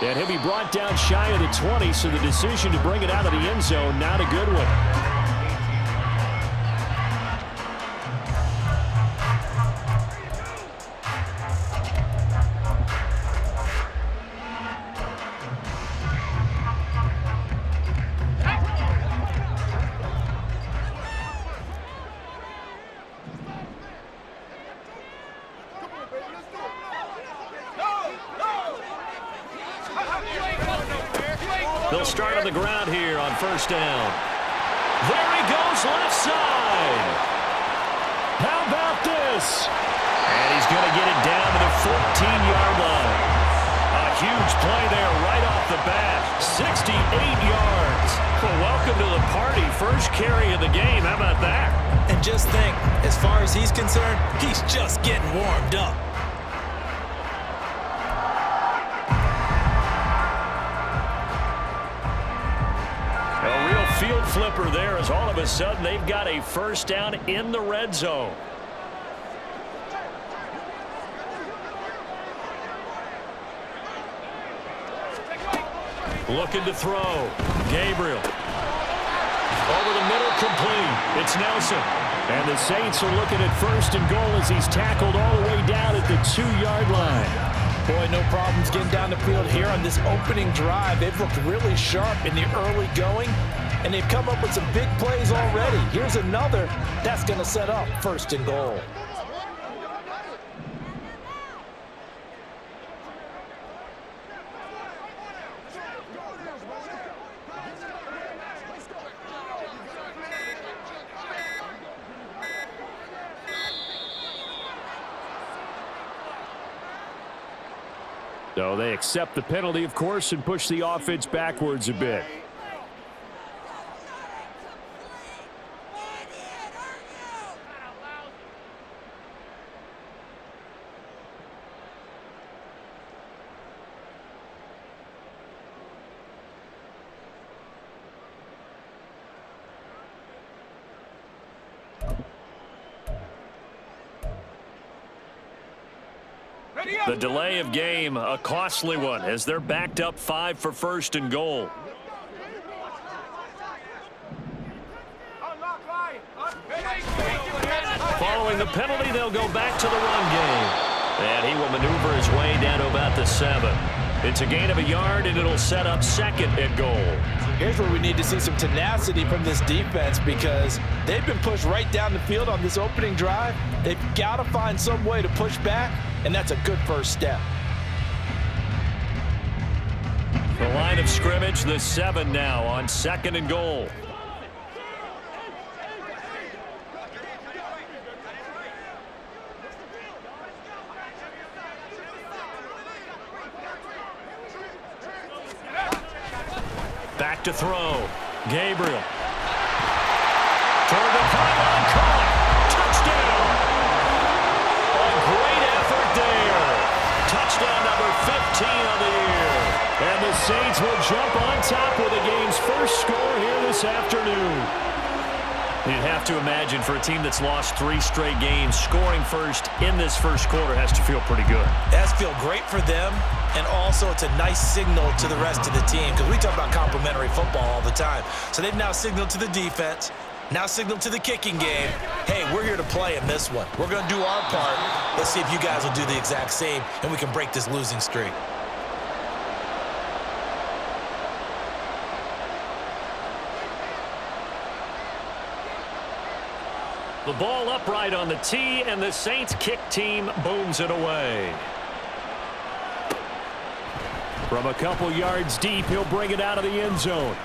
And he'll be brought down shy of the 20, so the decision to bring it out of the end zone, not a good one. They'll start on the ground here on first down. There he goes, left side. How about this? And he's going to get it down to the 14-yard line. A huge play there right off the bat. 68 yards. Well, welcome to the party. First carry of the game. How about that? And just think, as far as he's concerned, he's just getting warmed up. Field flipper there as all of a sudden they've got a first down in the red zone. Looking to throw. Gabriel. Over the middle, complete. It's Nelson. And the Saints are looking at first and goal as he's tackled all the way down at the 2-yard line. Boy, no problems getting down the field here on this opening drive. They've looked really sharp in the early going, and they've come up with some big plays already. Here's another that's going to set up first and goal. So they accept the penalty, of course, and push the offense backwards a bit. The delay of game, a costly one, as they're backed up 5 for first and goal. Following the penalty, they'll go back to the run game. And he will maneuver his way down to about the 7. It's a gain of a yard, and it'll set up second and goal. Here's where we need to see some tenacity from this defense, because they've been pushed right down the field on this opening drive. They've got to find some way to push back, and that's a good first step. The line of scrimmage, the 7 now on second and goal. Back to throw. Gabriel. Toward the pylon, caught. Touchdown. A great effort there. Touchdown number 15 on the year. And the Saints will jump on top with the game's first score here this afternoon. You'd have to imagine for a team that's lost 3 straight games, scoring first in this first quarter has to feel pretty good. It has to feel great for them, and also it's a nice signal to the rest of the team, because we talk about complimentary football all the time. So they've now signaled to the defense, now signaled to the kicking game, hey, we're here to play in this one. We're going to do our part. Let's see if you guys will do the exact same, and we can break this losing streak. The ball upright on the tee, and the Saints kick team booms it away. From a couple yards deep, he'll bring it out of the end zone.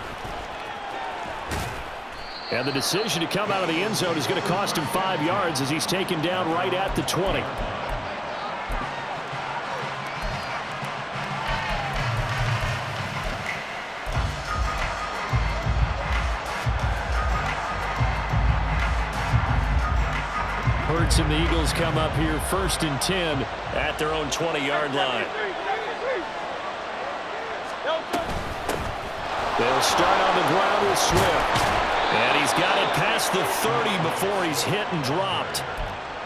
And the decision to come out of the end zone is going to cost him 5 yards as he's taken down right at the 20. Hurts and the Eagles come up here first and 10 at their own 20-yard line. They'll start on the ground with Swift. And he's got it past the 30 before he's hit and dropped.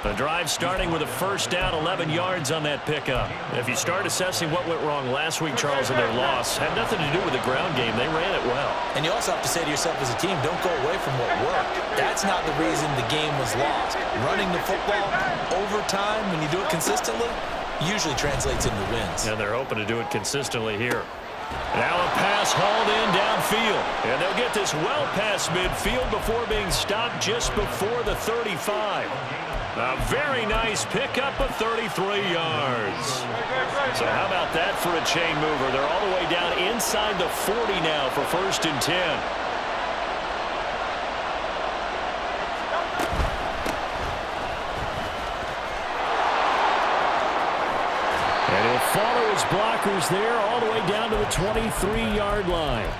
The drive starting with a first down, 11 yards on that pickup. If you start assessing what went wrong last week, Charles, in their loss, had nothing to do with the ground game. They ran it well. And you also have to say to yourself as a team, don't go away from what worked. That's not the reason the game was lost. Running the football over time, when you do it consistently, usually translates into wins. And they're hoping to do it consistently here. Now a pass hauled in downfield. And they'll get this well past midfield before being stopped just before the 35. A very nice pickup of 33 yards. So how about that for a chain mover? They're all the way down inside the 40 now for 1st and 10. And he'll follow his blockers there all the way down to the 23-yard line.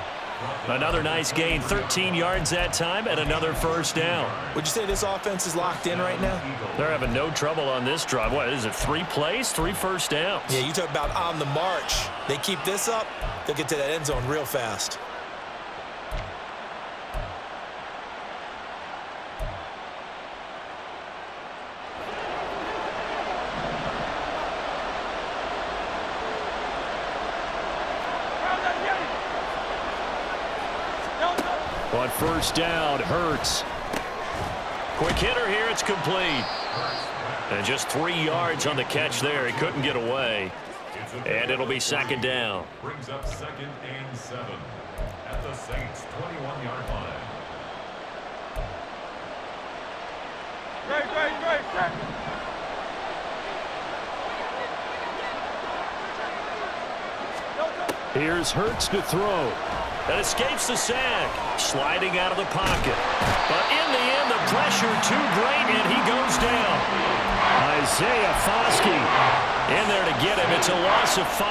Another nice gain, 13 yards that time, and another first down. Would you say this offense is locked in right now? They're having no trouble on this drive. What is it, 3 plays, 3 first downs? Yeah, you talk about on the march. They keep this up, they'll get to that end zone real fast. On first down, Hurts. Quick hitter here, it's complete. And just 3 yards on the catch there. He couldn't get away. And it'll be 2nd down. Brings up 2nd and 7 at the Saints' 21-yard line. Great. Here's Hurts to throw. That escapes the sack. Sliding out of the pocket. But in the end, the pressure too great, and he goes down. Isaiah Foskey in there to get him. It's a loss of 5.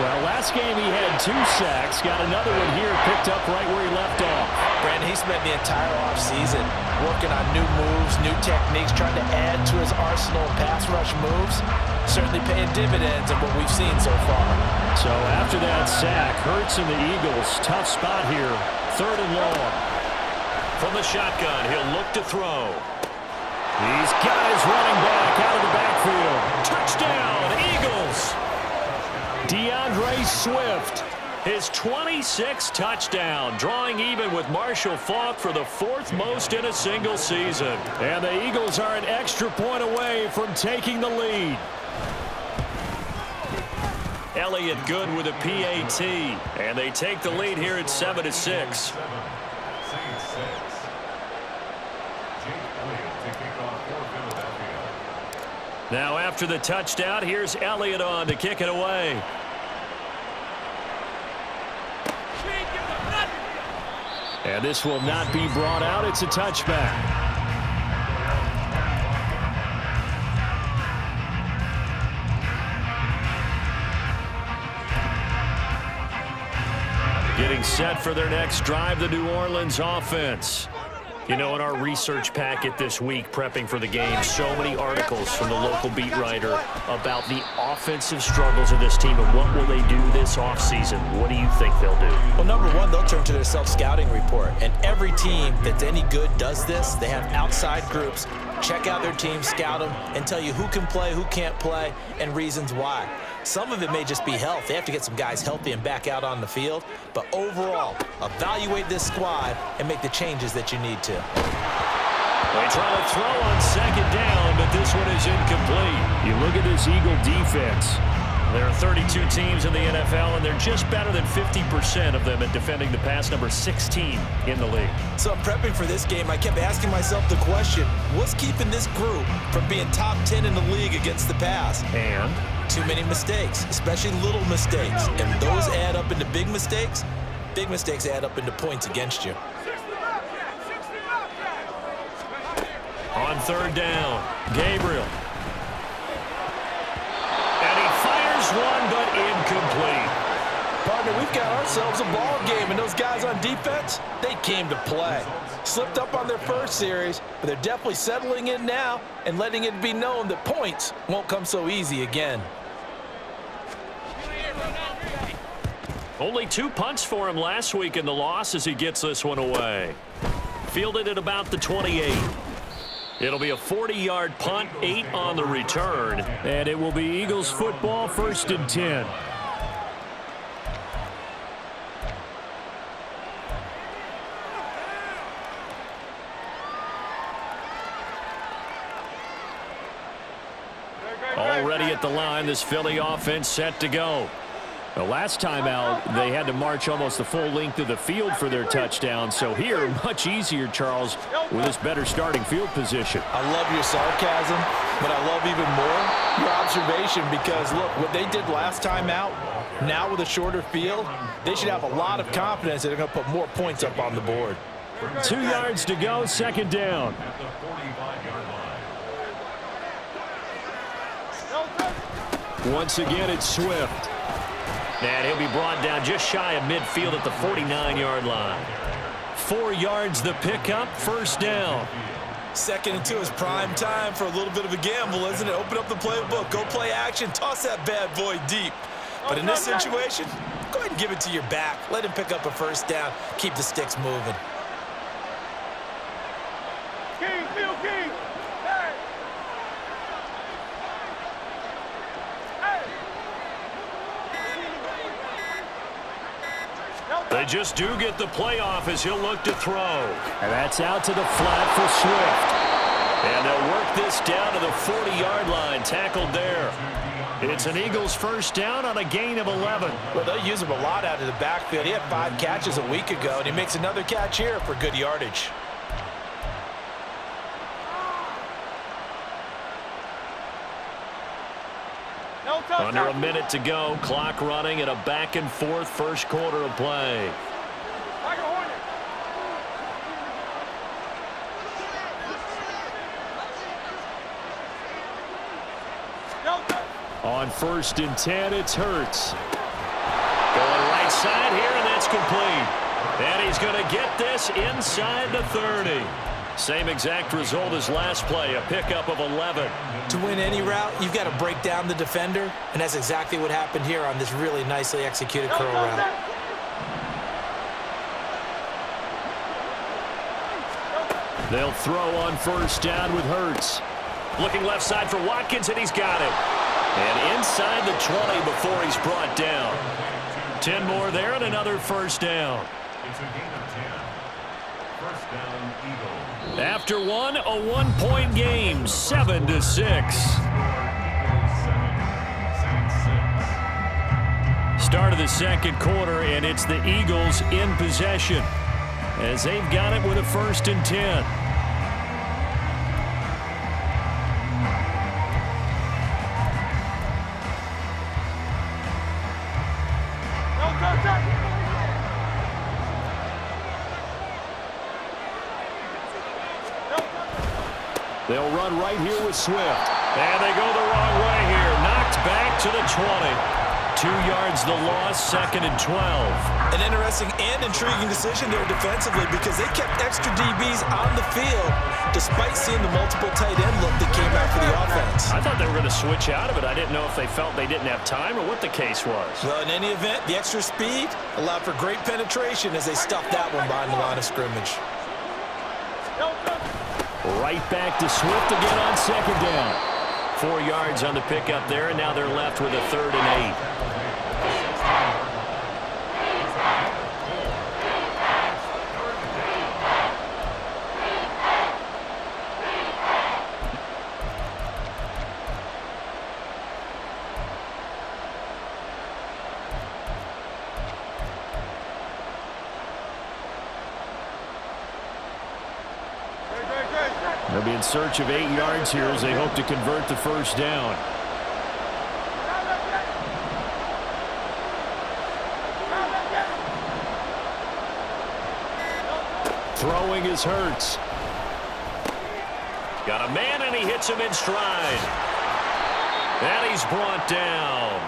Well, last game he had 2 sacks. Got another one here, picked up right where he left off. Brandon, he spent the entire offseason working on new moves, new techniques, trying to add to his arsenal of pass rush moves. Certainly paying dividends of what we've seen so far. So after that sack, Hurts and the Eagles, tough spot here, 3rd and long. From the shotgun, he'll look to throw. He's got his running back out of the backfield. Touchdown, Eagles! DeAndre Swift, his 26th touchdown, drawing even with Marshall Faulk for the 4th most in a single season. And the Eagles are an extra point away from taking the lead. Elliott good with a PAT, and they take the lead here at 7-6. Now after the touchdown, here's Elliott on to kick it away. And this will not be brought out. It's a touchback. Getting set for their next drive, the New Orleans offense. You know, in our research packet this week, prepping for the game, so many articles from the local beat writer about the offensive struggles of this team and what will they do this offseason. What do you think they'll do? Well, number one, they'll turn to their self-scouting report. And every team that's any good does this. They have outside groups, check out their team, scout them, and tell you who can play, who can't play, and reasons why. Some of it may just be health. They have to get some guys healthy and back out on the field. But overall, evaluate this squad and make the changes that you need to. They try to throw on 2nd down, but this one is incomplete. You look at this Eagle defense. There are 32 teams in the NFL, and they're just better than 50% of them at defending the pass, number 16 in the league. So prepping for this game, I kept asking myself the question, what's keeping this group from being top 10 in the league against the pass? And? Too many mistakes, especially little mistakes. And those add up into big mistakes. Big mistakes add up into points against you. On 3rd down, Gabriel. And he fires one, but incomplete. Partner, we've got ourselves a ball game, and those guys on defense, they came to play. Slipped up on their first series, but they're definitely settling in now and letting it be known that points won't come so easy again. Only 2 punts for him last week in the loss as he gets this one away. Fielded at about the 28. It'll be a 40-yard punt, 8 on the return. And it will be Eagles football, 1st and 10. Already at the line, this Philly offense set to go. The last time out, they had to march almost the full length of the field for their touchdown. So here, much easier, Charles, with this better starting field position. I love your sarcasm, but I love even more your observation because, look, what they did last time out, now with a shorter field, they should have a lot of confidence that they're going to put more points up on the board. 2 yards to go, 2nd down. At the 45-yard line. Once again, it's Swift. And he'll be brought down just shy of midfield at the 49-yard line. 4 yards the pickup, 1st down. 2nd and 2 is prime time for a little bit of a gamble, isn't it? Open up the playbook, go play action, toss that bad boy deep. But in this situation, go ahead and give it to your back. Let him pick up a 1st down, keep the sticks moving. King. They just do get the playoff as he'll look to throw. And that's out to the flat for Swift. And they'll work this down to the 40-yard line, tackled there. It's an Eagles 1st down on a gain of 11. Well, they'll use him a lot out of the backfield. He had 5 catches a week ago, and he makes another catch here for good yardage. Under a minute to go, clock running at a back-and-forth 1st quarter of play. On 1st and 10, it's Hurts. Going right side here, and that's complete. And he's going to get this inside the 30. Same exact result as last play, a pickup of 11. To win any route, you've got to break down the defender, and that's exactly what happened here on this really nicely executed curl route. They'll throw on 1st down with Hurts. Looking left side for Watkins, and he's got it. And inside the 20 before he's brought down. 10 more there and another 1st down. It's a gain of 10. 1st down, Eagles. After one, a 1-point game, 7-6. Start of the 2nd quarter, and it's the Eagles in possession as they've got it with a 1st and 10. They'll run right here with Swift. And they go the wrong way here. Knocked back to the 20. 2 yards the loss, 2nd and 12. An interesting and intriguing decision there defensively because they kept extra DBs on the field despite seeing the multiple tight end look that came out for the offense. I thought they were going to switch out of it. I didn't know if they felt they didn't have time or what the case was. Well, in any event, the extra speed allowed for great penetration as they stuffed that one behind the line of scrimmage. Right back to Swift again on 2nd down. 4 yards on the pickup there, and now they're left with a 3rd and 8. They'll be in search of 8 yards here as they hope to convert the 1st down. Throwing is Hurts. Got a man, and he hits him in stride. And he's brought down.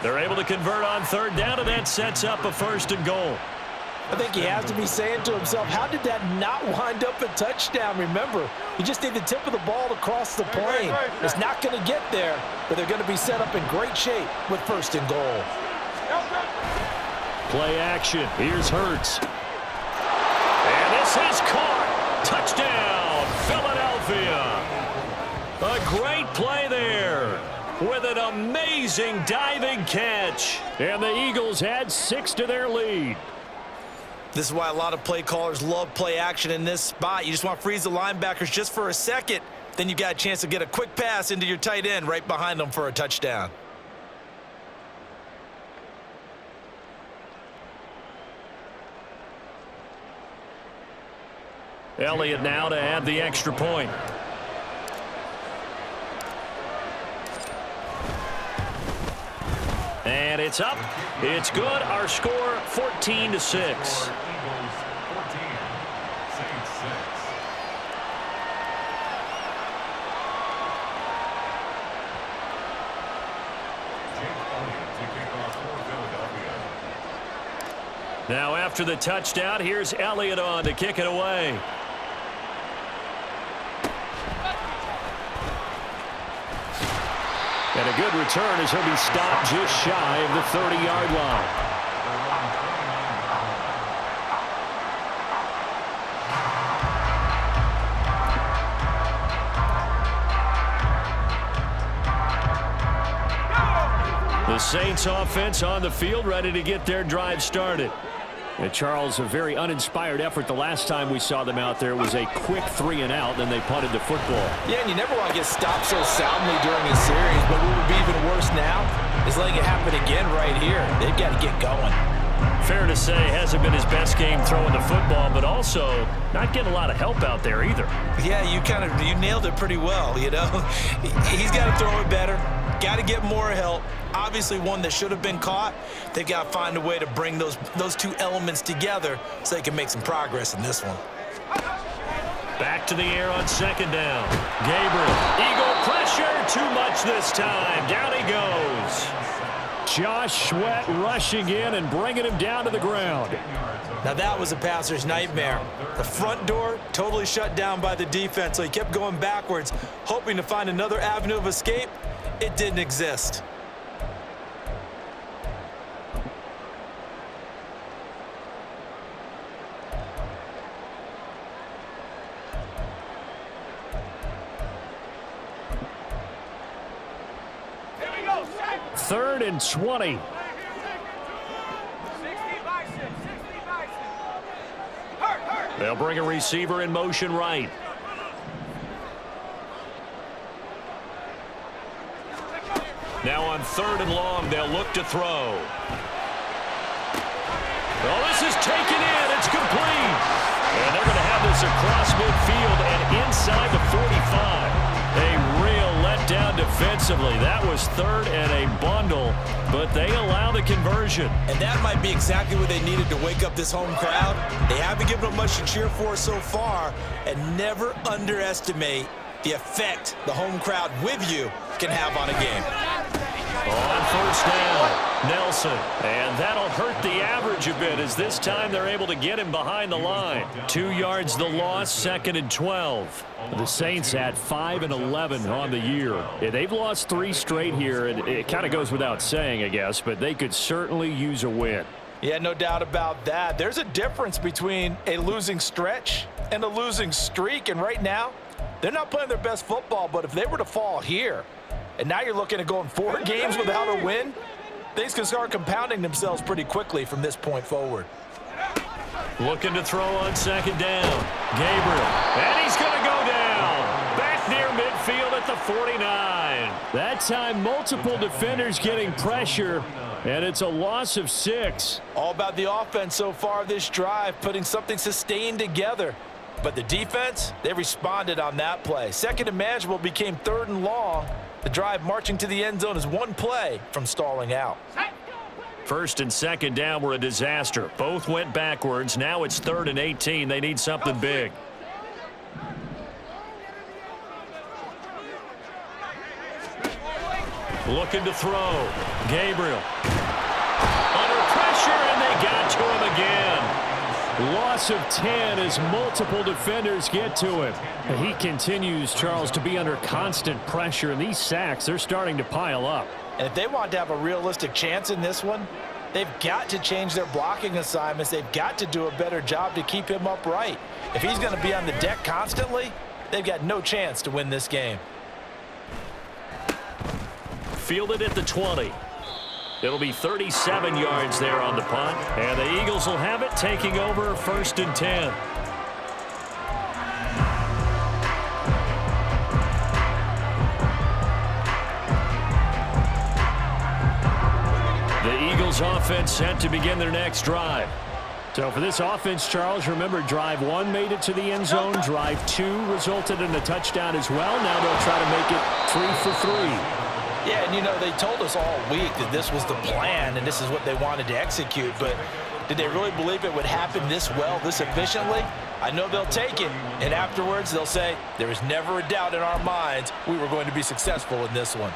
They're able to convert on 3rd down, and that sets up a 1st and goal. I think he has to be saying to himself, how did that not wind up a touchdown? Remember, you just need the tip of the ball to cross the plane. It's not going to get there, but they're going to be set up in great shape with 1st and goal. Play action. Here's Hurts. And this is caught. Touchdown, Philadelphia. A great play there with an amazing diving catch. And the Eagles add 6 to their lead. This is why a lot of play callers love play action in this spot. You just want to freeze the linebackers just for a second. Then you got a chance to get a quick pass into your tight end right behind them for a touchdown. Elliott now to add the extra point. And it's up. It's good. Our score 14-6. Eagles 14, Saints 6. Jake Elliott to kick off for Philadelphia. Now after the touchdown, here's Elliott on to kick it away. And a good return as he'll be stopped just shy of the 30-yard line. The Saints offense on the field, ready to get their drive started. And Charles, a very uninspired effort the last time we saw them out there. It was a quick 3 and out, then they punted the football. Yeah, and you never want to get stopped so soundly during a series, but what would be even worse now is letting it happen again right here. They've got to get going. Fair to say, hasn't been his best game throwing the football, but also not getting a lot of help out there either. Yeah, you nailed it pretty well, you know. He's got to throw it better. Got to get more help. Obviously one that should have been caught. They've got to find a way to bring those two elements together so they can make some progress in this one. Back to the air on second down. Gabriel. Eagle pressure. Too much this time. Down he goes. Josh Sweat rushing in and bringing him down to the ground. Now that was a passer's nightmare. The front door totally shut down by the defense, so he kept going backwards, hoping to find another avenue of escape. It didn't exist. Third and 20. They'll bring a receiver in motion right. Now on third and long, they'll look to throw. Well, this is taken in. It's complete. And they're going to have this across midfield and inside the 45. A real letdown defensively. That was third and a bundle, but they allow the conversion. And that might be exactly what they needed to wake up this home crowd. They haven't given them much to cheer for so far, and never underestimate the effect the home crowd with you can have on a game. On first down, Nelson. And that'll hurt the average a bit as this time they're able to get him behind the line. 2 yards the loss, second and 12. The Saints at 5-11 on the year. Yeah, they've lost 3 straight here, and it kind of goes without saying, I guess, but they could certainly use a win. Yeah, no doubt about that. There's a difference between a losing stretch and a losing streak, and right now, they're not playing their best football, but if they were to fall here, and now you're looking at going 4 games without a win, things can start compounding themselves pretty quickly from this point forward. Looking to throw on second down. Gabriel. And he's going to go down. Back near midfield at the 49. That time, multiple defenders getting pressure, and it's a loss of 6. All about the offense so far this drive, putting something sustained together. But the defense, they responded on that play. Second and manageable became third and long. The drive marching to the end zone is 1 play from stalling out. First and second down were a disaster. Both went backwards. Now it's 3rd and 18. They need something big. Looking to throw. Gabriel. Under pressure, and they got to him again. Loss of 10 as multiple defenders get to him. And he continues, Charles, to be under constant pressure, and these sacks, they're starting to pile up. And if they want to have a realistic chance in this one, They've got to change their blocking assignments. They've got to do a better job to keep him upright. If he's going to be on the deck constantly, they've got no chance to win this game. Fielded at the 20. It'll be 37 yards there on the punt. And the Eagles will have it, taking over 1st and 10. The Eagles offense set to begin their next drive. So for this offense, Charles, remember drive 1 made it to the end zone. Drive 2 resulted in a touchdown as well. Now they'll try to make it 3 for 3. Yeah, and you know, they told us all week that this was the plan and this is what they wanted to execute, but did they really believe it would happen this well, this efficiently? I know they'll take it, and afterwards they'll say, there was never a doubt in our minds we were going to be successful in this one.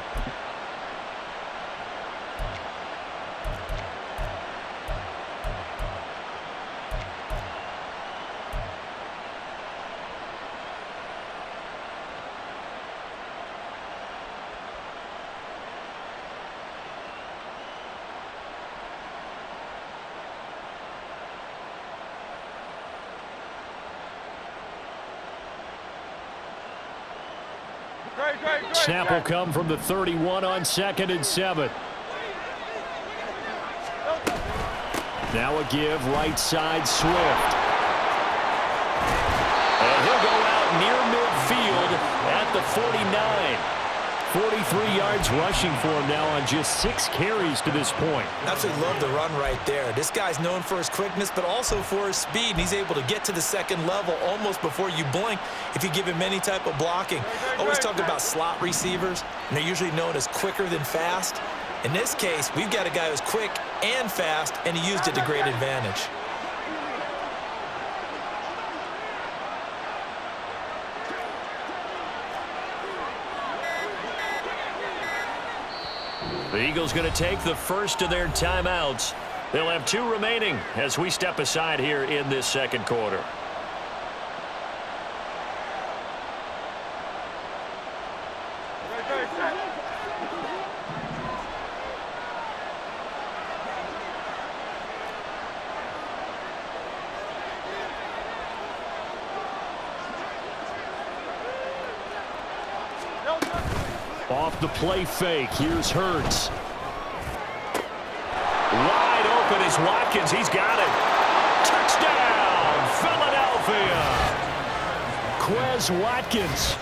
Snap will come from the 31 on 2nd and 7. Now a give, right side, Swift. And he'll go out near midfield at the 49. 43 yards rushing for him now on just 6 carries to this point. Absolutely love the run right there. This guy's known for his quickness, but also for his speed. And he's able to get to the second level almost before you blink if you give him any type of blocking. Always talk about slot receivers, and they're usually known as quicker than fast. In this case, we've got a guy who's quick and fast, and he used it to great advantage. The Eagles going to take the first of their timeouts. They'll have 2 remaining as we step aside here in this second quarter. Off the play fake, here's Hurts. Wide open is Watkins, he's got it. Touchdown, Philadelphia. Quez Watkins,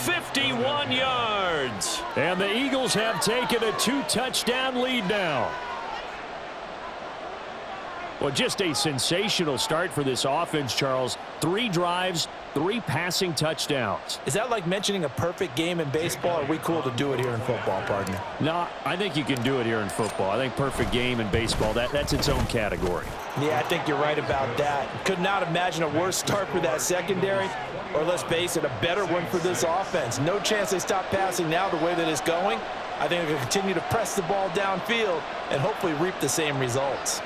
51 yards. And the Eagles have taken a 2-touchdown lead now. Well, just a sensational start for this offense, Charles. 3 drives, 3 passing touchdowns. Is that like mentioning a perfect game in baseball, or are we cool to do it here in football, partner? No, I think you can do it here in football. I think perfect game in baseball, that's its own category. Yeah, I think you're right about that. Could not imagine a worse start for that secondary, or let's face it, a better one for this offense. No chance they stop passing now the way that it's going. I think they'll continue to press the ball downfield and hopefully reap the same results.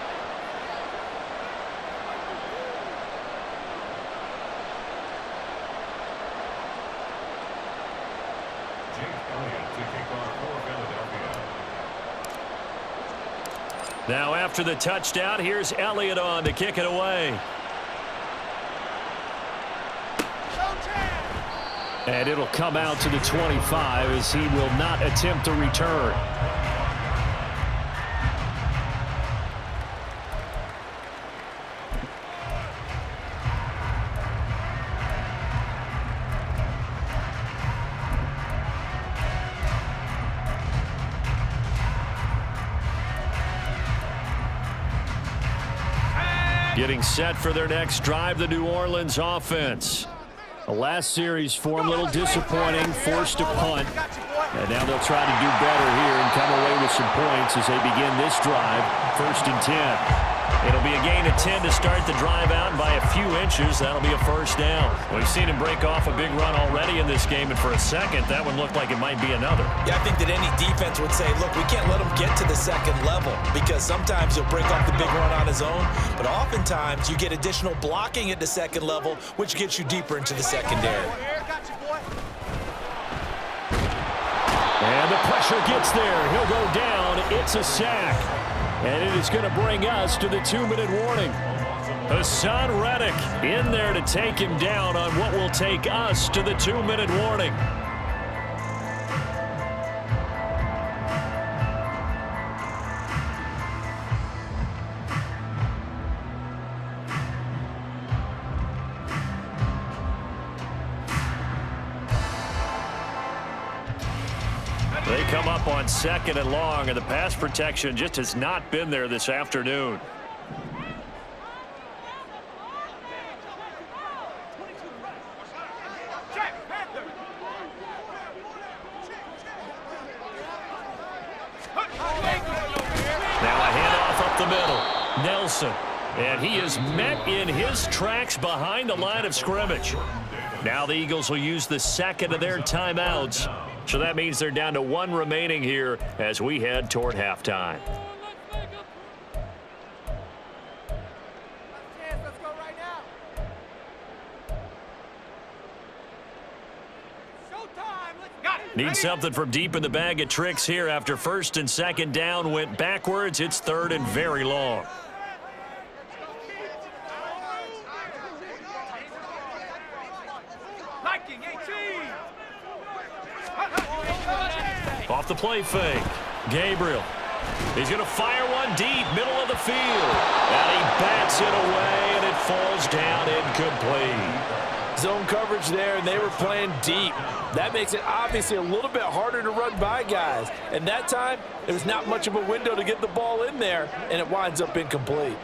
Now after the touchdown, here's Elliott on to kick it away. And it'll come out to the 25 as he will not attempt to return. Getting set for their next drive, the New Orleans offense. The last series for them, a little disappointing, forced to punt. And now they'll try to do better here and come away with some points as they begin this drive, 1st and 10. It'll be a gain of 10 to start the drive out, and by a few inches, that'll be a 1st down. We've seen him break off a big run already in this game, and for a second, that one looked like it might be another. Yeah, I think that any defense would say, look, we can't let him get to the second level, because sometimes he'll break off the big run on his own, but oftentimes you get additional blocking at the second level, which gets you deeper into the secondary. And the pressure gets there. He'll go down. It's a sack. And it is going to bring us to the 2-minute warning. Hassan Reddick in there to take him down on what will take us to the 2-minute warning. They come up on 2nd and long, and the pass protection just has not been there this afternoon. Now a handoff up the middle. Nelson. And he is met in his tracks behind the line of scrimmage. Now the Eagles will use the second of their timeouts. So that means they're down to 1 remaining here as we head toward halftime. Need something from deep in the bag of tricks here after 1st and 2nd down went backwards. It's 3rd and very long. Off the play fake. Gabriel. He's going to fire one deep, middle of the field. And he bats it away, and it falls down incomplete. Zone coverage there, and they were playing deep. That makes it obviously a little bit harder to run by guys. And that time, there was not much of a window to get the ball in there, and it winds up incomplete.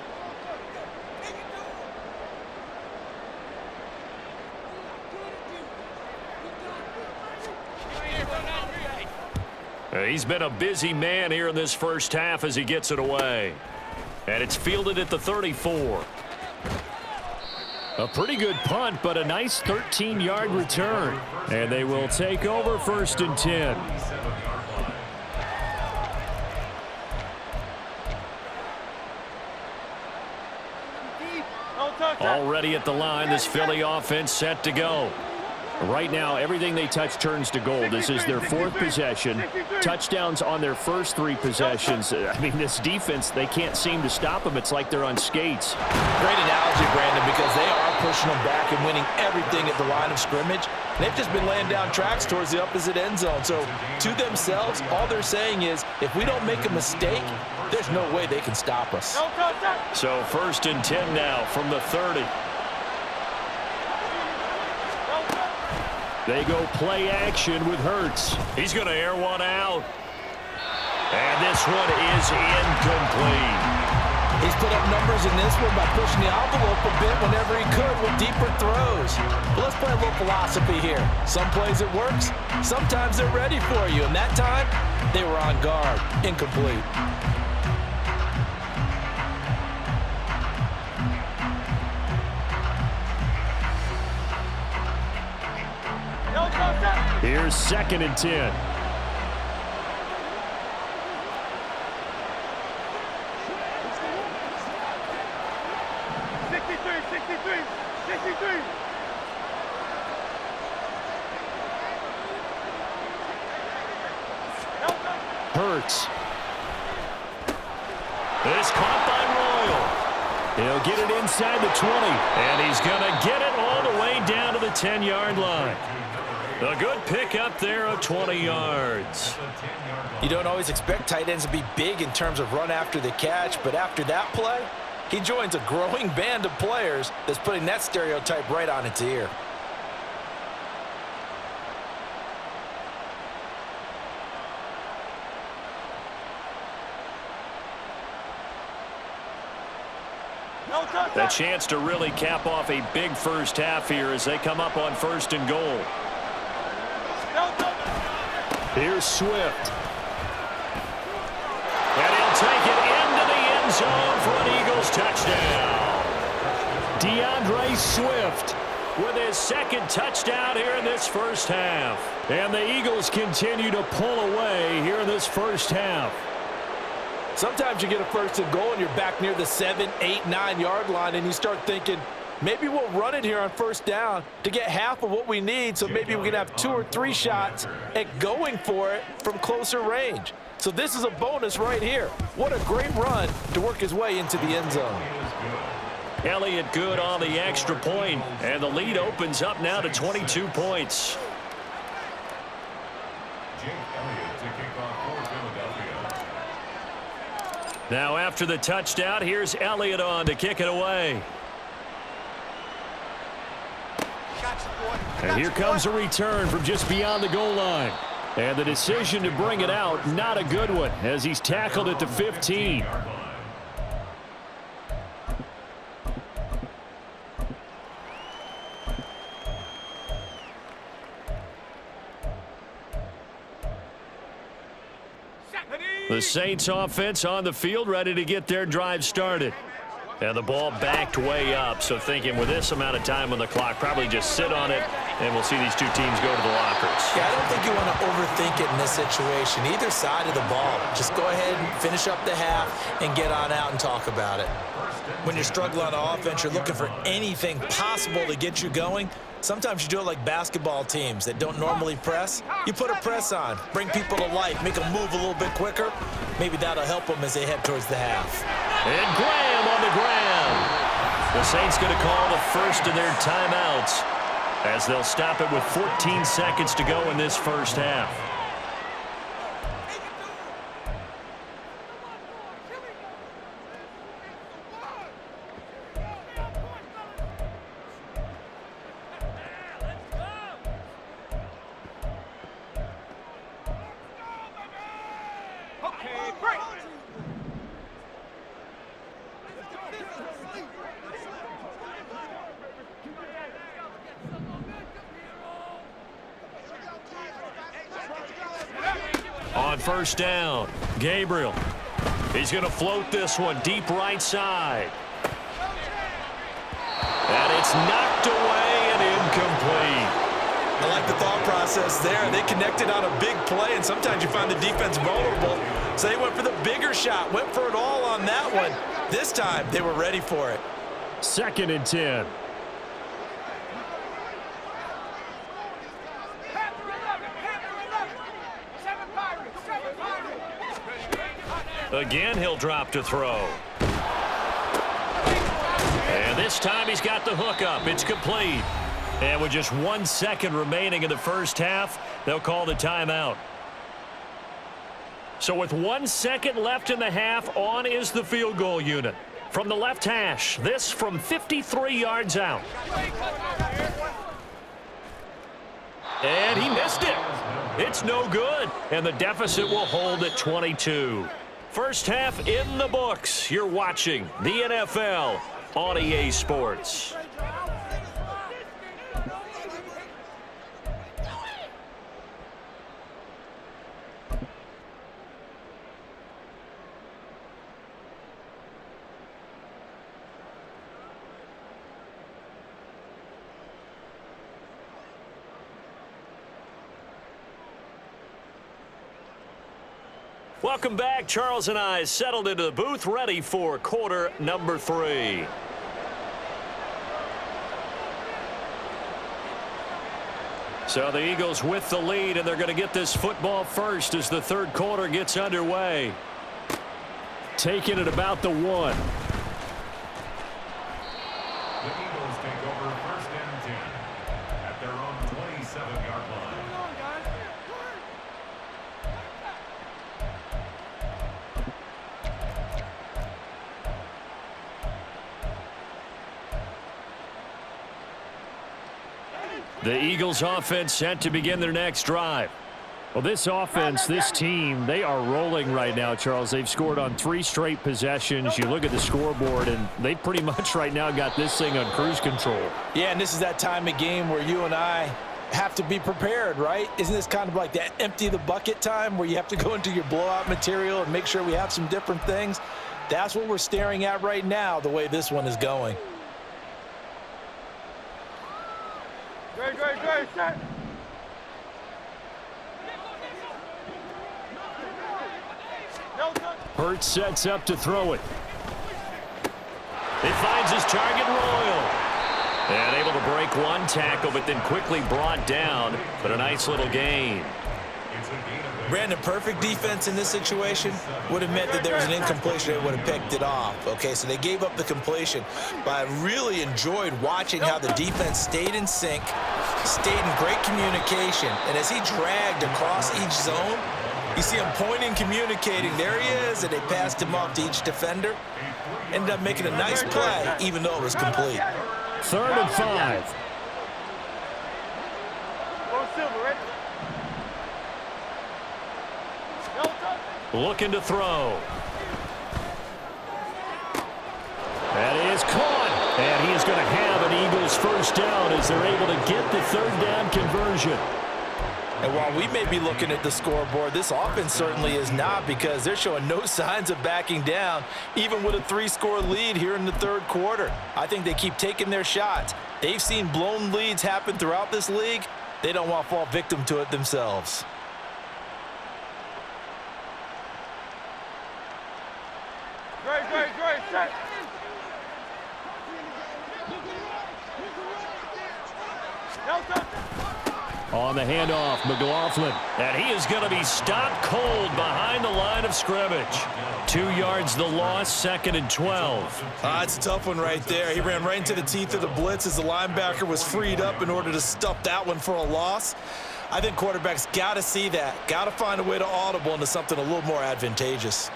He's been a busy man here in this first half as he gets it away. And it's fielded at the 34. A pretty good punt, but a nice 13-yard return. And they will take over 1st and 10. Already at the line, this Philly offense set to go. Right now, everything they touch turns to gold. This is their 4th possession. Touchdowns on their first 3 possessions. I mean, this defense, they can't seem to stop them. It's like they're on skates. Great analogy, Brandon, because they are pushing them back and winning everything at the line of scrimmage. They've just been laying down tracks towards the opposite end zone. So, to themselves, all they're saying is, if we don't make a mistake, there's no way they can stop us. So, 1st and 10 now from the 30. They go play action with Hurts. He's going to air one out. And this one is incomplete. He's put up numbers in this one by pushing the envelope a bit whenever he could with deeper throws. But let's play a little philosophy here. Some plays it works. Sometimes they're ready for you. And that time, they were on guard. Incomplete. Here's 2nd and 10. Hurts. This caught by Royal. He'll get it inside the 20. And he's going to get it all the way down to the 10-yard line. A good pick up there of 20 yards. You don't always expect tight ends to be big in terms of run after the catch, but after that play, he joins a growing band of players that's putting that stereotype right on its ear. A chance to really cap off a big first half here as they come up on 1st and goal. Here's Swift. And he'll take it into the end zone for an Eagles touchdown. DeAndre Swift with his 2nd touchdown here in this first half. And the Eagles continue to pull away here in this first half. Sometimes you get a 1st and goal and you're back near the 7, 8, 9-yard line and you start thinking, maybe we'll run it here on 1st down to get half of what we need, so maybe we can have 2 or 3 shots at going for it from closer range. So this is a bonus right here. What a great run to work his way into the end zone. Elliott good on the extra point, and the lead opens up now to 22 points. Jake Elliott to kick off for Philadelphia. Now after the touchdown, here's Elliott on to kick it away. And here comes a return from just beyond the goal line. And the decision to bring it out, not a good one, as he's tackled at the 15. The Saints offense on the field, ready to get their drive started. And the ball backed way up, so thinking with this amount of time on the clock, probably just sit on it, and we'll see these two teams go to the lockers. Yeah, I don't think you want to overthink it in this situation. Either side of the ball. Just go ahead and finish up the half and get on out and talk about it. When you're struggling on offense, you're looking for anything possible to get you going. Sometimes you do it like basketball teams that don't normally press. You put a press on, bring people to life, make them move a little bit quicker. Maybe that'll help them as they head towards the half. And Graham on the ground. The Saints going to call the first of their timeouts as they'll stop it with 14 seconds to go in this first half. On first down, Gabriel. He's going to float this one deep right side. And it's knocked away and incomplete. I like the thought process there. They connected on a big play, and sometimes you find the defense vulnerable. So they went for the bigger shot, went for it all on that one. This time, they were ready for it. 2nd and 10. Again, he'll drop to throw. And this time he's got the hook up. It's complete. And with just 1 second remaining in the first half, they'll call the timeout. So with 1 second left in the half, on is the field goal unit. From the left hash, this from 53 yards out. And he missed it. It's no good. And the deficit will hold at 22. First half in the books. You're watching the NFL on EA Sports. Welcome back. Charles and I settled into the booth, ready for quarter number 3. So the Eagles with the lead, and they're going to get this football first as the third quarter gets underway. Taking it about the 1. The Eagles take over 1st and 10 at their own 27-yard line. The Eagles offense set to begin their next drive. Well, this offense, this team, they are rolling right now, Charles. They've scored on 3 straight possessions. You look at the scoreboard, and they pretty much right now got this thing on cruise control. Yeah, and this is that time of game where you and I have to be prepared, right? Isn't this kind of like that empty the bucket time where you have to go into your blowout material and make sure we have some different things? That's what we're staring at right now, the way this one is going. Great, set. Hurts sets up to throw it. It finds his target, Royal. And able to break one tackle, but then quickly brought down. But a nice little gain. It's a gain of 8. Brandon, perfect defense in this situation would have meant that there was an incompletion. They would have picked it off, okay? So they gave up the completion. But I really enjoyed watching how the defense stayed in sync, stayed in great communication. And as he dragged across each zone, you see him pointing, communicating. There he is, and they passed him off to each defender. Ended up making a nice play, even though it was complete. 3rd and 5. Go Silver, ready? Looking to throw. That is caught. And he is going to have an Eagles first down as they're able to get the 3rd down conversion. And while we may be looking at the scoreboard, this offense certainly is not, because they're showing no signs of backing down, even with a 3-score lead here in the 3rd quarter. I think they keep taking their shots. They've seen blown leads happen throughout this league. They don't want to fall victim to it themselves. Great, set. Delta. On the handoff, McLaughlin. And he is going to be stopped cold behind the line of scrimmage. 2 yards the loss, 2nd and 12. It's a tough one right there. He ran right into the teeth of the blitz as the linebacker was freed up in order to stuff that one for a loss. I think quarterbacks got to see that. Got to find a way to audible into something a little more advantageous.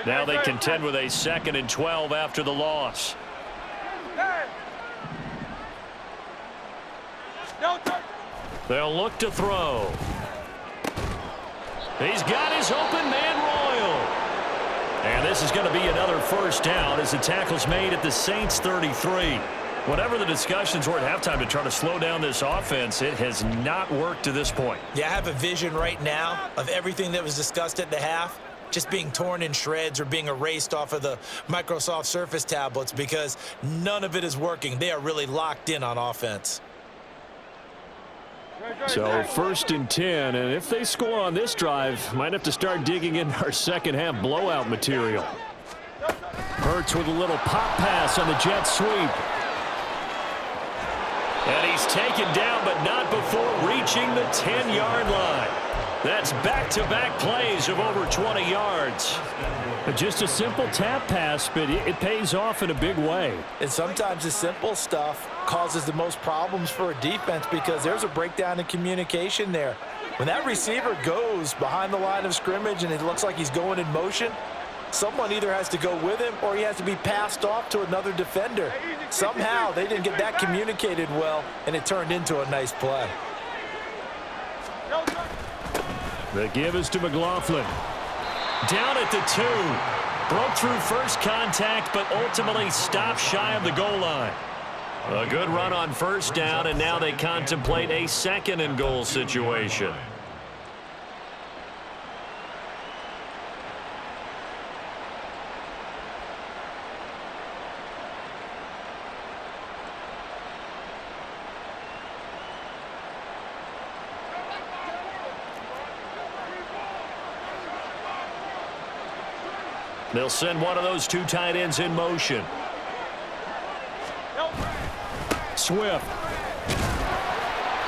Now they contend with a 2nd and 12 after the loss. They'll look to throw. He's got his open man Royal. And this is going to be another first down as the tackle's made at the Saints 33. Whatever the discussions were at halftime to try to slow down this offense, it has not worked to this point. Yeah, I have a vision right now of everything that was discussed at the half just being torn in shreds or being erased off of the Microsoft Surface tablets, because none of it is working. They are really locked in on offense. So 1st and 10, and if they score on this drive, might have to start digging in our second half blowout material. Hurts with a little pop pass on the jet sweep. And he's taken down, but not before reaching the 10-yard line. That's back-to-back plays of over 20 yards. Just a simple tap pass, but it pays off in a big way. And sometimes the simple stuff causes the most problems for a defense, because there's a breakdown in communication there. When that receiver goes behind the line of scrimmage and it looks like he's going in motion, someone either has to go with him or he has to be passed off to another defender. Somehow they didn't get that communicated well, and it turned into a nice play. The give is to McLaughlin. Down at the 2. Broke through first contact, but ultimately stopped shy of the goal line. A good run on first down, and now they contemplate a 2nd and goal situation. They'll send one of those 2 tight ends in motion. Swift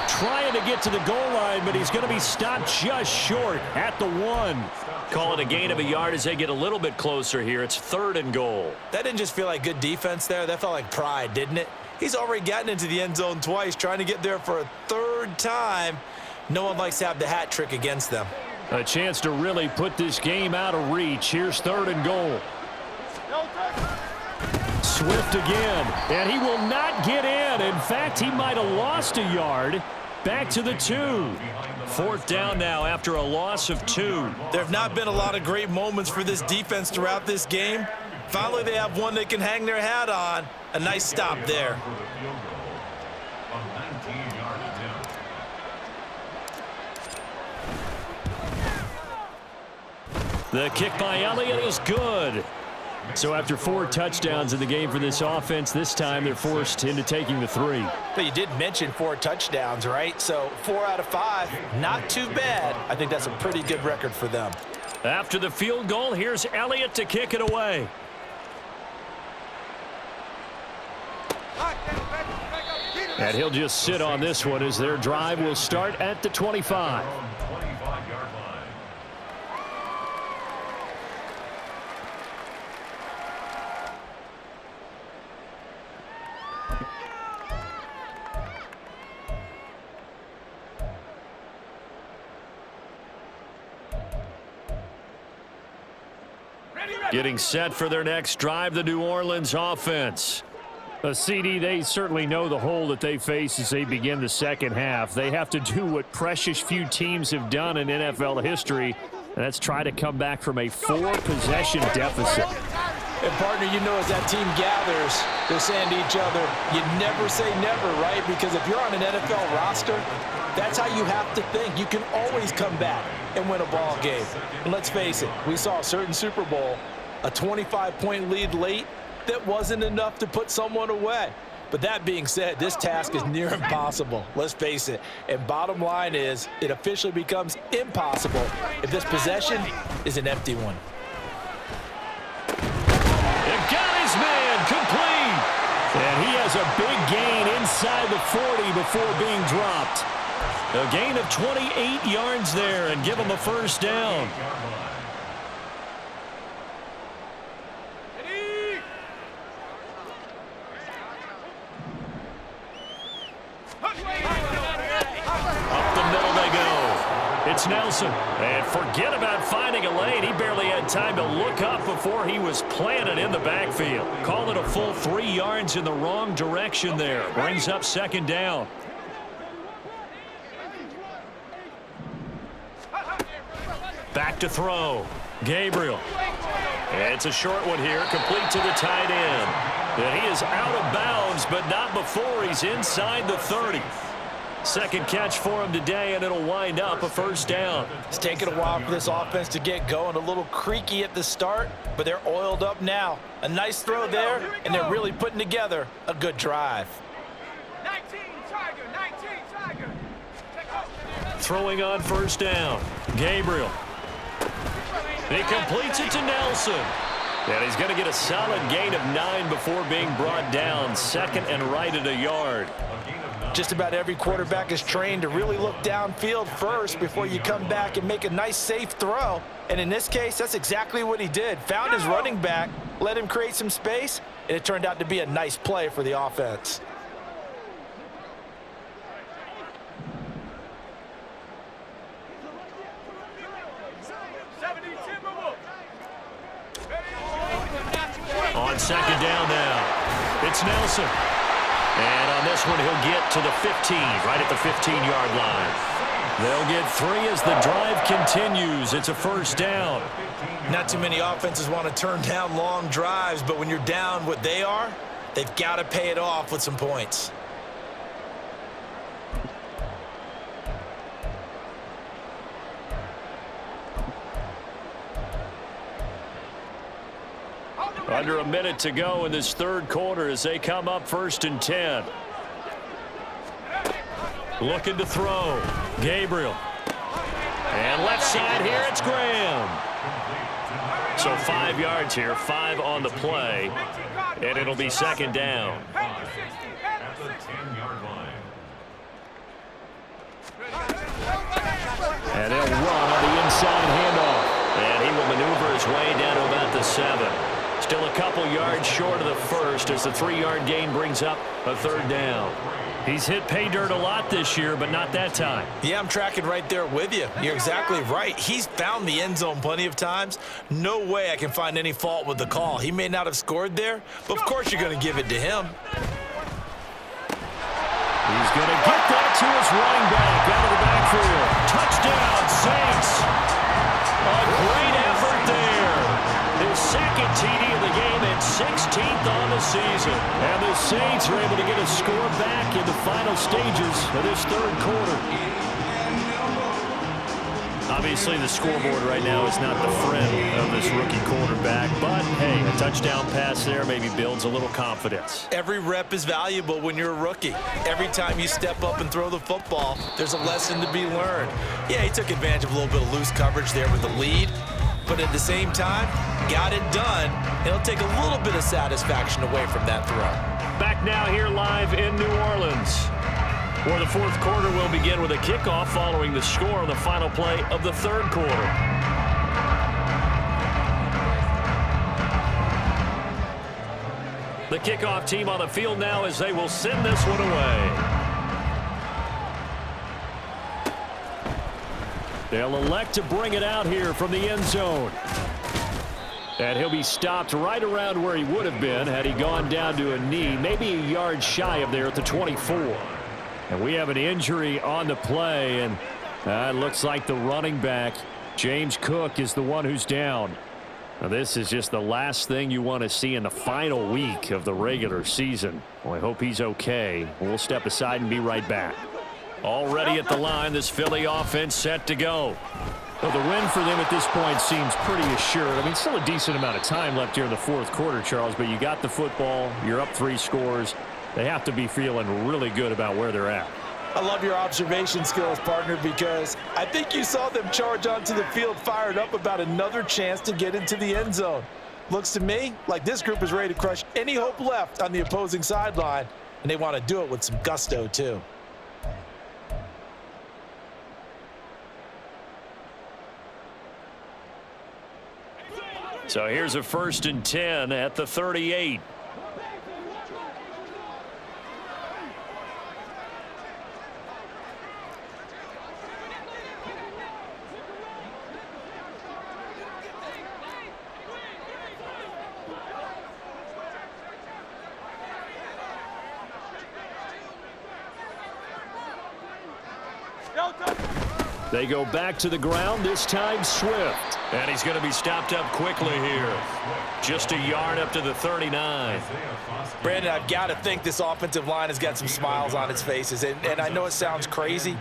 trying to get to the goal line, but he's going to be stopped just short at the 1. Call it a gain of a yard as they get a little bit closer here. It's 3rd and goal. That didn't just feel like good defense there. That felt like pride, didn't it? He's already gotten into the end zone twice, trying to get there for a 3rd time. No one likes to have the hat trick against them. A chance to really put this game out of reach. Here's 3rd and goal. Swift again, and he will not get in. In fact, he might have lost a yard. Back to the 2. 4th down now after a loss of 2. There have not been a lot of great moments for this defense throughout this game. Finally, they have one they can hang their hat on. A nice stop there. The kick by Elliott is good. So after 4 touchdowns in the game for this offense, this time they're forced into taking the 3. But you did mention 4 touchdowns, right? So 4 out of 5, not too bad. I think that's a pretty good record for them. After the field goal, here's Elliott to kick it away. And he'll just sit on this one as their drive will start at the 25. Getting set for their next drive, the New Orleans offense. CD, they certainly know the hole that they face as they begin the second half. They have to do what precious few teams have done in NFL history, and that's try to come back from a 4-possession deficit. And, partner, you know as that team gathers, they're saying to each other, you never say never, right? Because if you're on an NFL roster, that's how you have to think. You can always come back and win a ball game. And let's face it, we saw a certain Super Bowl, a 25-point lead late, that wasn't enough to put someone away. But that being said, this task is near impossible. Let's face it. And bottom line is, it officially becomes impossible if this possession is an empty one. And got his man complete. And he has a big gain inside the 40 before being dropped. A gain of 28 yards there and give him a first down. It's Nelson. And forget about finding a lane. He barely had time to look up before he was planted in the backfield. Call it a full 3 yards in the wrong direction there. Brings up second down. Back to throw. Gabriel. And it's a short one here, complete to the tight end. And he is out of bounds, but not before he's inside the 30. Second catch for him today, and it'll wind up a first down. It's taken a while for this offense to get going. A little creaky at the start, but they're oiled up now. A nice throw there, and they're really putting together a good drive. 19 Tiger. Throwing on first down. Gabriel. He completes it to Nelson. And he's going to get a solid gain of 9 before being brought down. Second and right at a yard. Just about every quarterback is trained to really look downfield first before you come back and make a nice, safe throw. And in this case, that's exactly what he did. Found his running back, let him create some space, and it turned out to be a nice play for the offense. On second down now, it's Nelson. And on this one, he'll get to the 15, right at the 15-yard line. They'll get 3 as the drive continues. It's a first down. Not too many offenses want to turn down long drives, but when you're down what they are, they've got to pay it off with some points. Under a minute to go in this third quarter as they come up 1st and 10. Looking to throw. Gabriel. And left side here, it's Graham. So 5 yards here, 5 on the play. And it'll be second down. And they'll run on the inside handoff. And he will maneuver his way down to about the 7. Still a couple yards short of the first as the 3-yard gain brings up a third down. He's hit pay dirt a lot this year, but not that time. Yeah, I'm tracking right there with you. You're exactly right. He's found the end zone plenty of times. No way I can find any fault with the call. He may not have scored there, but of course you're going to give it to him. He's going to get that to his running back out of the backfield. Touchdown, Saints. A great effort there. His second TD of the game and 16th on the season. And the Saints are able to get a score back in the final stages of this third quarter. Obviously, the scoreboard right now is not the friend of this rookie quarterback, but, hey, a touchdown pass there maybe builds a little confidence. Every rep is valuable when you're a rookie. Every time you step up and throw the football, there's a lesson to be learned. Yeah, he took advantage of a little bit of loose coverage there with the lead, but at the same time, got it done. It'll take a little bit of satisfaction away from that throw. Back now here live in New Orleans, where the fourth quarter will begin with a kickoff following the score on the final play of the third quarter. The kickoff team on the field now as they will send this one away. They'll elect to bring it out here from the end zone. And he'll be stopped right around where he would have been had he gone down to a knee, maybe a yard shy of there at the 24. And we have an injury on the play, and it looks like the running back, James Cook, is the one who's down. Now, this is just the last thing you want to see in the final week of the regular season. Well, I hope he's okay. We'll step aside and be right back. Already at the line, this Philly offense set to go. Well, the win for them at this point seems pretty assured. I mean, still a decent amount of time left here in the fourth quarter, Charles, but you got the football, you're up 3 scores. They have to be feeling really good about where they're at. I love your observation skills, partner, because I think you saw them charge onto the field fired up about another chance to get into the end zone. Looks to me like this group is ready to crush any hope left on the opposing sideline, and they want to do it with some gusto, too. So here's a 1st and 10 at the 38. They go back to the ground, this time Swift. And he's going to be stopped up quickly here. Just a yard up to the 39. Brandon, I've got to think this offensive line has got some smiles on its faces. And I know it sounds crazy,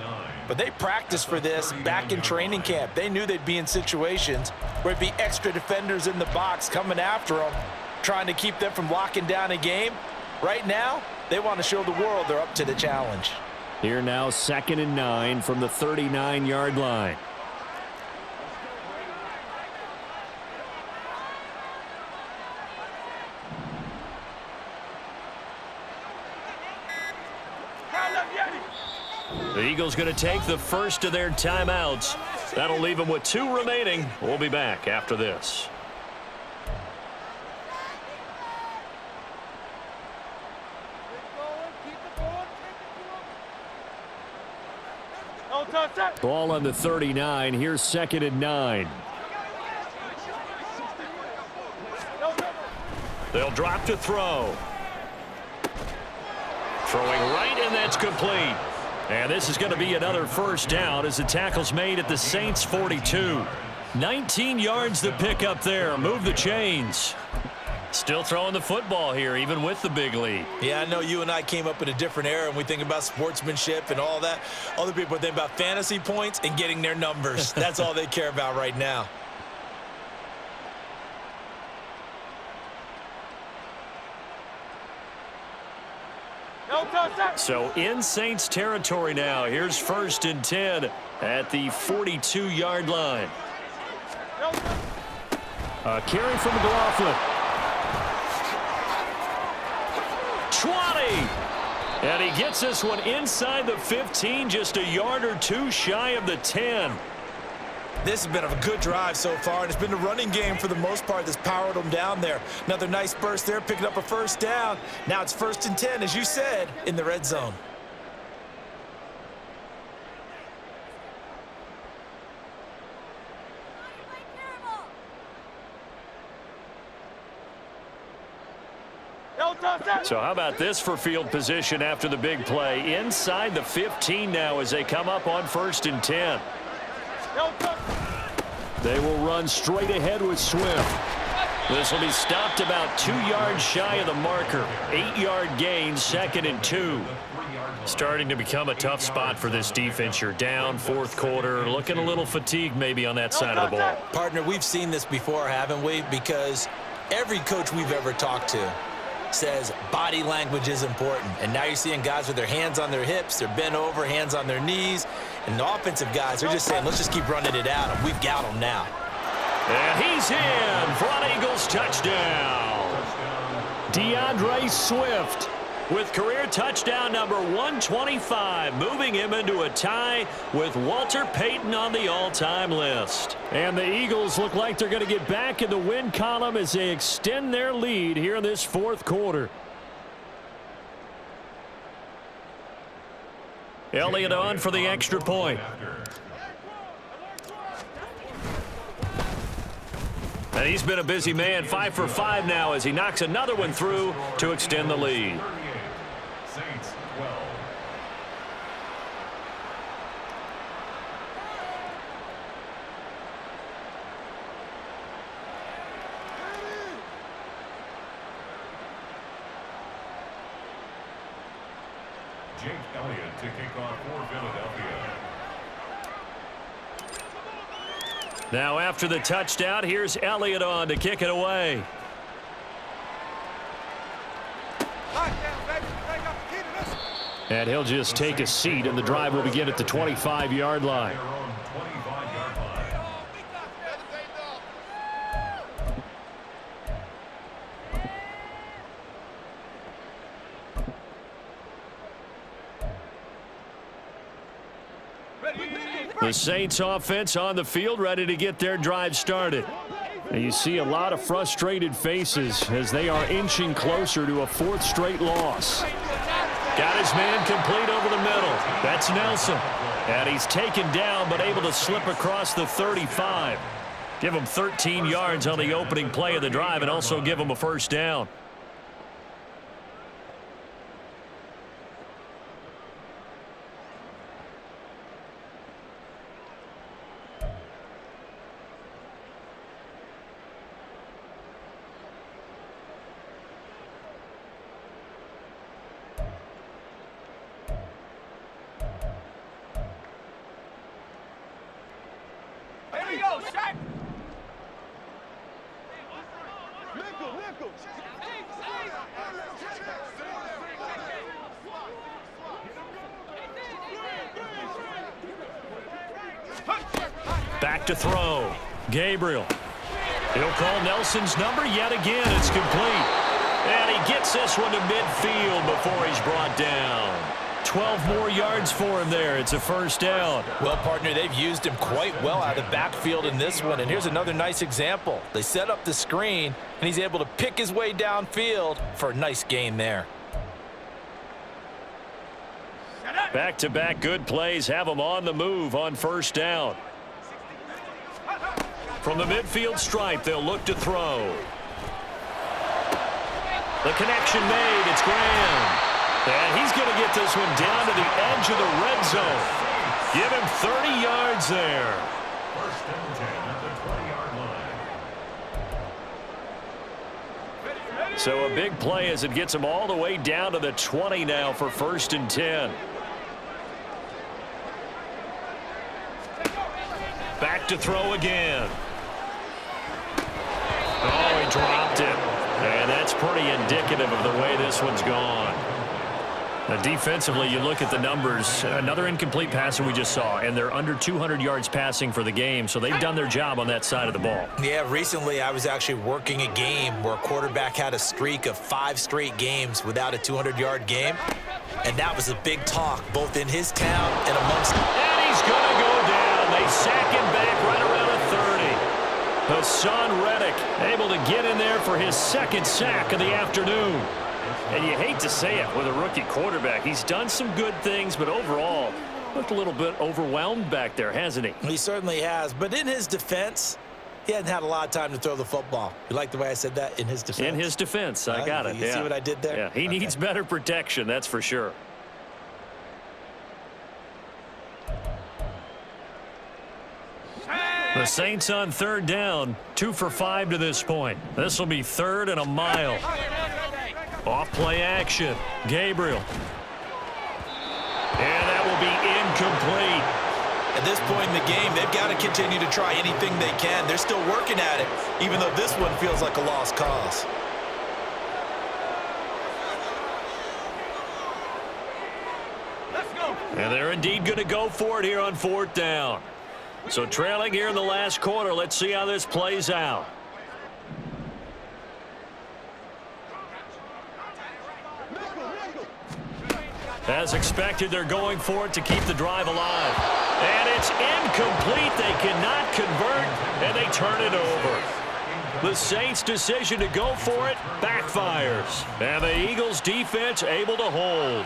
but they practiced for this back in training camp. They knew they'd be in situations where it'd be extra defenders in the box coming after them, trying to keep them from locking down a game. Right now, they want to show the world they're up to the challenge. Here now, 2nd and 9 from the 39-yard line. The Eagles going to take the first of their timeouts. That'll leave them with 2 remaining. We'll be back after this. Ball on the 39. Here's 2nd and 9. They'll drop to throw. Throwing right, and that's complete. And this is going to be another first down as the tackle's made at the Saints 42. 19 yards to pick up there. Move the chains. Still throwing the football here, even with the big lead. Yeah, I know you and I came up in a different era, and we think about sportsmanship and all that. Other people think about fantasy points and getting their numbers. That's all they care about right now. So in Saints territory now. Here's 1st and 10 at the 42-yard line. A carry from McLaughlin. 20. And he gets this one inside the 15, just a yard or 2 shy of the 10. This has been a good drive so far, and it's been the running game for the most part that's powered them down there. Another nice burst there, picking up a first down. Now it's 1st and 10, as you said, in the red zone. So how about this for field position after the big play? Inside the 15 now as they come up on 1st and 10. They will run straight ahead with Swift. This will be stopped about 2 yards shy of the marker. 8-yard gain, 2nd and 2. Starting to become a tough spot for this defense. You're down, fourth quarter, looking a little fatigued maybe on that side of the ball. Partner, we've seen this before, haven't we? Because every coach we've ever talked to says body language is important. And now you're seeing guys with their hands on their hips, they're bent over, hands on their knees. And the offensive guys are just saying, let's just keep running it out, and we've got them now. And he's in for an Eagles touchdown. DeAndre Swift with career touchdown number 125, moving him into a tie with Walter Payton on the all-time list. And the Eagles look like they're going to get back in the win column as they extend their lead here in this fourth quarter. Elliott on for the extra point. And he's been a busy man, 5 for 5 now as he knocks another one through to extend the lead. Saints 12. Jake Elliott to kick off for Philadelphia. Now after the touchdown, here's Elliott on to kick it away. And he'll just take a seat, and the drive will begin at the 25-yard line. Their own 25-yard line. The Saints offense on the field, ready to get their drive started. And you see a lot of frustrated faces as they are inching closer to a fourth straight loss. Got his man complete over the middle. That's Nelson. And he's taken down but able to slip across the 35. Give him 13 yards on the opening play of the drive and also give him a first down. Back to throw. Gabriel. He'll call Nelson's number yet again. It's complete. And he gets this one to midfield before he's brought down. 12 more yards for him there. It's a first down. Well, partner, they've used him quite well out of the backfield in this one. And here's another nice example. They set up the screen, and he's able to pick his way downfield for a nice gain there. Back-to-back good plays have him on the move on first down. From the midfield stripe, they'll look to throw. The connection made. It's Graham. And he's going to get this one down to the edge of the red zone. Give him 30 yards there. First and 10 at the 20-yard line. So a big play as it gets him all the way down to the 20 now for first and 10. Back to throw again. Oh, he dropped it. And that's pretty indicative of the way this one's gone. Now, defensively, you look at the numbers. Another incomplete passer we just saw, and they're under 200 yards passing for the game, so they've done their job on that side of the ball. Yeah, recently I was actually working a game where a quarterback had a streak of 5 straight games without a 200-yard game, and that was a big talk both in his town and amongst them. And he's going to go down. They sack him back right around a 30. Hassan Reddick able to get in there for his second sack of the afternoon. And you hate to say it with a rookie quarterback. He's done some good things, but overall, looked a little bit overwhelmed back there, hasn't he? He certainly has. But in his defense, he hasn't had a lot of time to throw the football. You like the way I said that? In his defense? In his defense. I got it. You see what I did there? Yeah, he needs better protection, that's for sure. The Saints on third down, 2 for 5 to this point. This will be third and a mile. Off play action. Gabriel. And that will be incomplete. At this point in the game, they've got to continue to try anything they can. They're still working at it, even though this one feels like a lost cause. Let's go. And they're indeed going to go for it here on 4th down. So trailing here in the last quarter, let's see how this plays out. As expected, they're going for it to keep the drive alive. And it's incomplete. They cannot convert, and they turn it over. The Saints' decision to go for it backfires. And the Eagles' defense able to hold.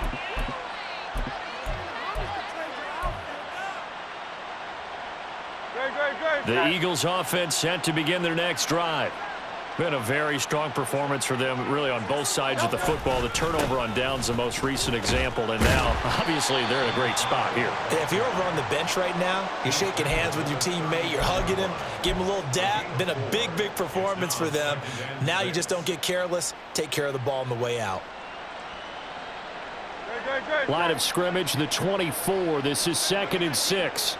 The Eagles' offense set to begin their next drive. Been a very strong performance for them, really, on both sides of the football. The turnover on downs, the most recent example, and now, obviously, they're in a great spot here. Yeah, if you're over on the bench right now, you're shaking hands with your teammate, you're hugging him, give him a little dap. Been a big, big performance for them. Now you just don't get careless. Take care of the ball on the way out. Line of scrimmage, the 24. This is 2nd and 6.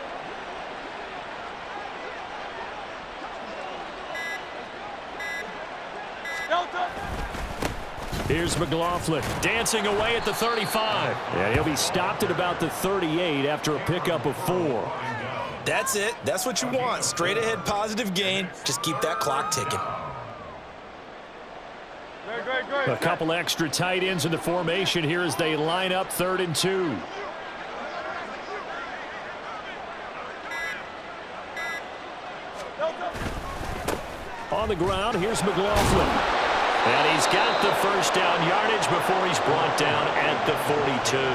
Here's McLaughlin dancing away at the 35. And he'll be stopped at about the 38 after a pickup of 4. That's it. That's what you want. Straight ahead, positive gain. Just keep that clock ticking. A couple extra tight ends in the formation here as they line up 3rd and 2. On the ground, here's McLaughlin. And he's got the first down yardage before he's brought down at the 42.